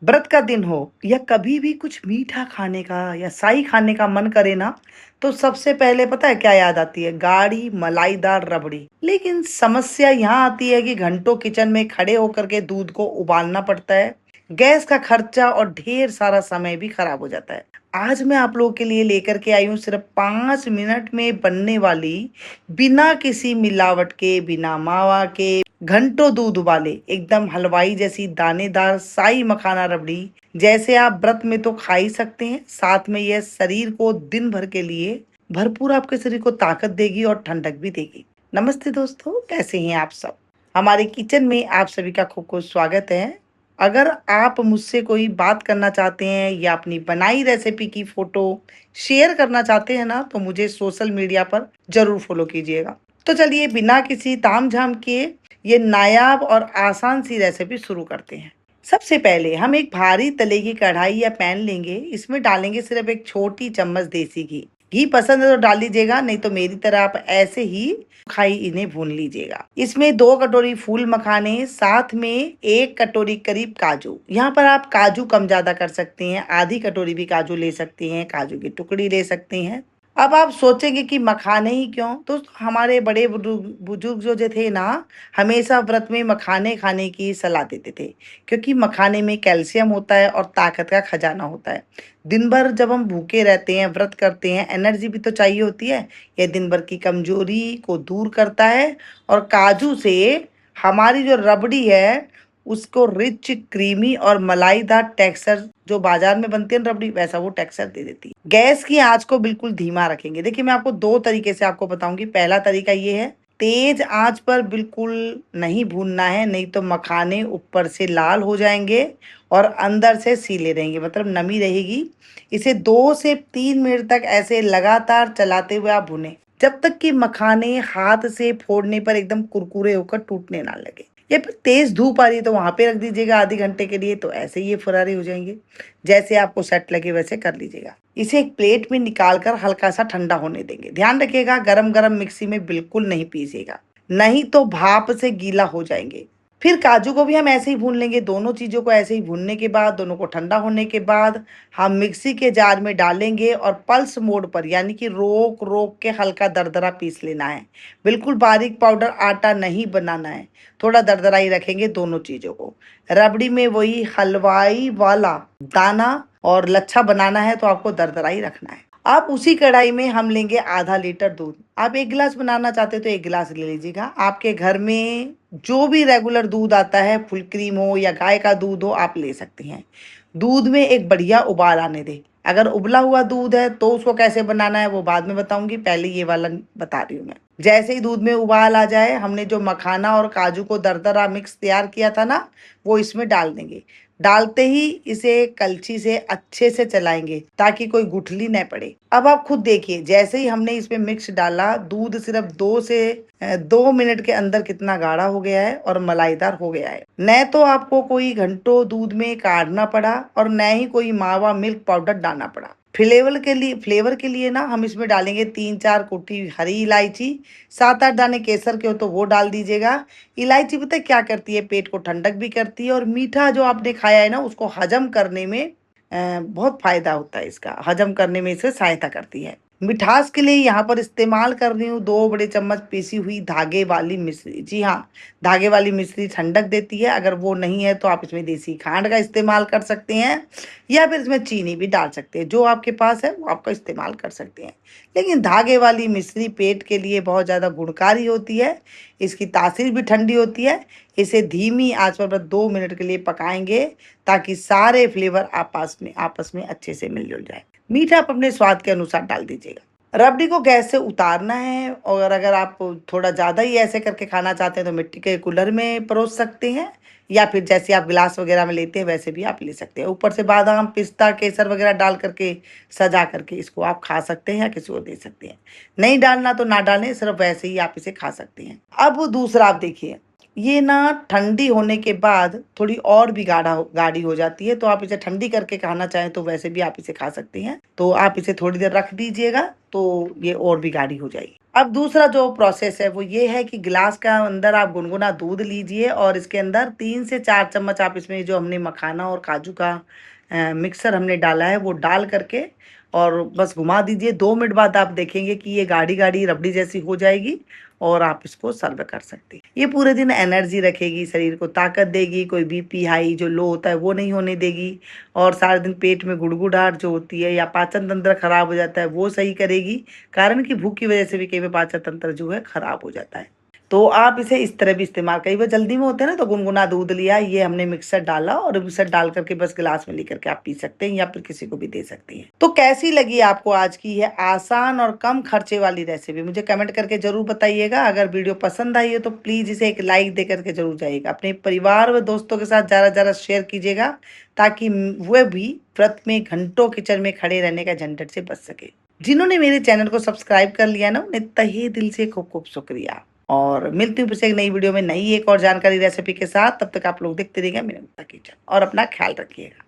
व्रत का दिन हो या कभी भी कुछ मीठा खाने का या शाही खाने का मन करे ना, तो सबसे पहले पता है क्या याद आती है? गाढ़ी मलाईदार रबड़ी। लेकिन समस्या यहाँ आती है कि घंटों किचन में खड़े होकर के दूध को उबालना पड़ता है, गैस का खर्चा और ढेर सारा समय भी खराब हो जाता है। आज मैं आप लोगों के लिए लेकर के आई हूँ सिर्फ 5 मिनट में बनने वाली, बिना किसी मिलावट के, बिना मावा के, घंटों दूध उबाले, एकदम हलवाई जैसी दानेदार शाही मखाना रबड़ी। जैसे आप व्रत में तो खा ही सकते हैं, साथ में यह शरीर को दिन भर के लिए भरपूर, आपके शरीर को ताकत देगी और ठंडक भी देगी। नमस्ते दोस्तों, कैसे हैं आप सब? हमारे किचन में आप सभी का खूब खूब स्वागत है। अगर आप मुझसे कोई बात करना चाहते हैं या अपनी बनाई रेसिपी की फोटो शेयर करना चाहते हैं ना, तो मुझे सोशल मीडिया पर जरूर फॉलो कीजिएगा। तो चलिए बिना किसी तामझाम के ये नायाब और आसान सी रेसिपी शुरू करते हैं। सबसे पहले हम एक भारी तले की कढ़ाई या पैन लेंगे। इसमें डालेंगे सिर्फ एक छोटी चम्मच देसी घी। घी पसंद है तो डाल लीजिएगा, नहीं तो मेरी तरह आप ऐसे ही खाई इन्हें भून लीजिएगा। इसमें 2 कटोरी फूल मखाने, साथ में 1 कटोरी करीब काजू। यहाँ पर आप काजू कम ज्यादा कर सकते हैं, आधी कटोरी भी काजू ले सकते हैं, काजू की टुकड़ी ले सकते हैं। अब आप सोचेंगे कि मखाने ही क्यों, तो हमारे बड़े बुजुर्ग बुजुर्ग जो थे ना, हमेशा व्रत में मखाने खाने की सलाह देते थे, क्योंकि मखाने में कैल्शियम होता है और ताकत का खजाना होता है। दिन भर जब हम भूखे रहते हैं, व्रत करते हैं, एनर्जी भी तो चाहिए होती है। यह दिन भर की कमजोरी को दूर करता है और काजू से हमारी जो रबड़ी है उसको रिच, क्रीमी और मलाईदार टेक्सचर, जो बाजार में बनती है ना रबड़ी, वैसा वो टेक्सचर दे देती है। गैस की आंच को बिल्कुल धीमा रखेंगे। देखिए, मैं आपको 2 तरीके से आपको बताऊंगी। पहला तरीका ये है, तेज आंच पर बिल्कुल नहीं भूनना है, नहीं तो मखाने ऊपर से लाल हो जाएंगे और अंदर से सीले रहेंगे, मतलब नमी रहेगी। इसे 2 से 3 मिनट तक ऐसे लगातार चलाते हुए आप भुने, जब तक कि मखाने हाथ से फोड़ने पर एकदम कुरकुरे होकर टूटने ना लगे। या फिर तेज धूप आ रही है तो वहां पे रख दीजिएगा आधे घंटे के लिए, तो ऐसे ही ये फुरारे हो जाएंगे। जैसे आपको सेट लगे वैसे कर लीजिएगा। इसे एक प्लेट में निकाल कर हल्का सा ठंडा होने देंगे। ध्यान रखिएगा, गरम गरम मिक्सी में बिल्कुल नहीं पीसिएगा, नहीं तो भाप से गीला हो जाएंगे। फिर काजू को भी हम ऐसे ही भून लेंगे। दोनों चीजों को ऐसे ही भूनने के बाद, दोनों को ठंडा होने के बाद, हम मिक्सी के जार में डालेंगे और पल्स मोड पर, यानी कि रोक रोक के हल्का दरदरा पीस लेना है। बिल्कुल बारीक पाउडर आटा नहीं बनाना है, थोड़ा दरदरा ही रखेंगे दोनों चीजों को। रबड़ी में वही हलवाई वाला दाना और लच्छा बनाना है तो आपको दरदरा ही रखना है। आप उसी कढ़ाई में हम लेंगे आधा लीटर दूध। आप 1 गिलास बनाना चाहते हो तो 1 गिलास ले लीजिएगा। आपके घर में जो भी रेगुलर दूध आता है, फुल क्रीम हो या गाय का दूध हो, आप ले सकते हैं। दूध में एक बढ़िया उबाल आने दें। अगर उबला हुआ दूध है तो उसको कैसे बनाना है वो बाद में बताऊंगी, पहले ये वाला बता रही हूँ मैं। जैसे ही दूध में उबाल आ जाए, हमने जो मखाना और काजू को दरदरा मिक्स तैयार किया था ना, वो इसमें डाल देंगे। डालते ही इसे कलछी से अच्छे से चलाएंगे ताकि कोई गुठली न पड़े। अब आप खुद देखिए, जैसे ही हमने इसमें मिक्स डाला, दूध सिर्फ 2 मिनट के अंदर कितना गाढ़ा हो गया है और मलाईदार हो गया है। न तो आपको कोई घंटों दूध में काढ़ना पड़ा और न ही कोई मावा मिल्क पाउडर डालना पड़ा। फ्लेवर के लिए ना हम इसमें डालेंगे 3-4 कुटी हरी इलायची, 7-8 दाने केसर के हो तो वो डाल दीजिएगा। इलायची पता है क्या करती है? पेट को ठंडक भी करती है और मीठा जो आपने खाया है ना उसको हजम करने में बहुत फायदा होता है। इसका हजम करने में इसे सहायता करती है। मिठास के लिए यहाँ पर इस्तेमाल कर रही हूँ 2 बड़े चम्मच पीसी हुई धागे वाली मिश्री। जी हाँ, धागे वाली मिश्री ठंडक देती है। अगर वो नहीं है तो आप इसमें देसी खांड का इस्तेमाल कर सकते हैं या फिर इसमें चीनी भी डाल सकते हैं। जो आपके पास है वो आपका इस्तेमाल कर सकते हैं। लेकिन धागे वाली मिश्री पेट के लिए बहुत ज़्यादा गुणकारी होती है। इसकी तासीर भी ठंडी होती है। इसे धीमी आंच पर बस 2 मिनट के लिए पकाएंगे ताकि सारे फ्लेवर आपस में अच्छे से मिलजुल जाए। मीठा आप अपने स्वाद के अनुसार डाल दीजिएगा। रबड़ी को गैस से उतारना है, और अगर आप थोड़ा ज़्यादा ही ऐसे करके खाना चाहते हैं तो मिट्टी के कुल्हड़ में परोस सकते हैं, या फिर जैसे आप गिलास वगैरह में लेते हैं वैसे भी आप ले सकते हैं। ऊपर से बादाम, पिस्ता, केसर वगैरह डाल करके सजा करके इसको आप खा सकते हैं या किसी को दे सकते हैं। नहीं डालना तो ना डालें, सिर्फ वैसे ही आप इसे खा सकते हैं। अब दूसरा आप देखिए, ये ना ठंडी होने के बाद थोड़ी और भी गाढ़ी हो जाती है, तो आप इसे ठंडी करके खाना चाहें तो वैसे भी आप इसे खा सकती हैं। तो आप इसे थोड़ी देर रख दीजिएगा तो ये और भी गाढ़ी हो जाएगी। अब दूसरा जो प्रोसेस है वो ये है कि गिलास का अंदर आप गुनगुना दूध लीजिए और इसके अंदर 3 से 4 चम्मच आप इसमें जो हमने मखाना और काजू का मिक्सर हमने डाला है वो डाल करके और बस घुमा दीजिए। 2 मिनट बाद आप देखेंगे कि ये गाढ़ी-गाढ़ी रबड़ी जैसी हो जाएगी और आप इसको सर्व कर सकते हैं। ये पूरे दिन एनर्जी रखेगी, शरीर को ताकत देगी, कोई बीपी हाई जो लो होता है वो नहीं होने देगी और सारा दिन पेट में गुड़गुड़ाहट जो होती है या पाचन तंत्र खराब हो जाता है वो सही करेगी। कारण कि भूख की वजह से भी कई बार पाचन तंत्र जो है खराब हो जाता है। तो आप इसे इस तरह भी इस्तेमाल, कई बार जल्दी में होते हैं ना तो गुनगुना दूध लिया, ये हमने मिक्सर डाला और मिक्सर डाल करके बस गिलास में लेकर के आप पी सकते हैं या फिर किसी को भी दे सकती हैं। तो कैसी लगी आपको आज की यह आसान और कम खर्चे वाली रेसिपी, मुझे कमेंट करके जरूर बताइएगा। अगर वीडियो पसंद आई है तो प्लीज इसे एक लाइक दे करके जरूर जाइएगा। अपने परिवार व दोस्तों के साथ ज्यादा ज्यादा शेयर कीजिएगा ताकि वह भी व्रत में घंटों किचन में खड़े रहने का झंझट से बच सके। जिन्होंने मेरे चैनल को सब्सक्राइब कर लिया ना उन्हें तहे दिल से खूब खूब शुक्रिया। और मिलती हूँ फिर से एक नई वीडियो में नई एक और जानकारी रेसिपी के साथ। तब तक आप लोग देखते रहिएगा मेरे मुक्ता किचन और अपना ख्याल रखिएगा।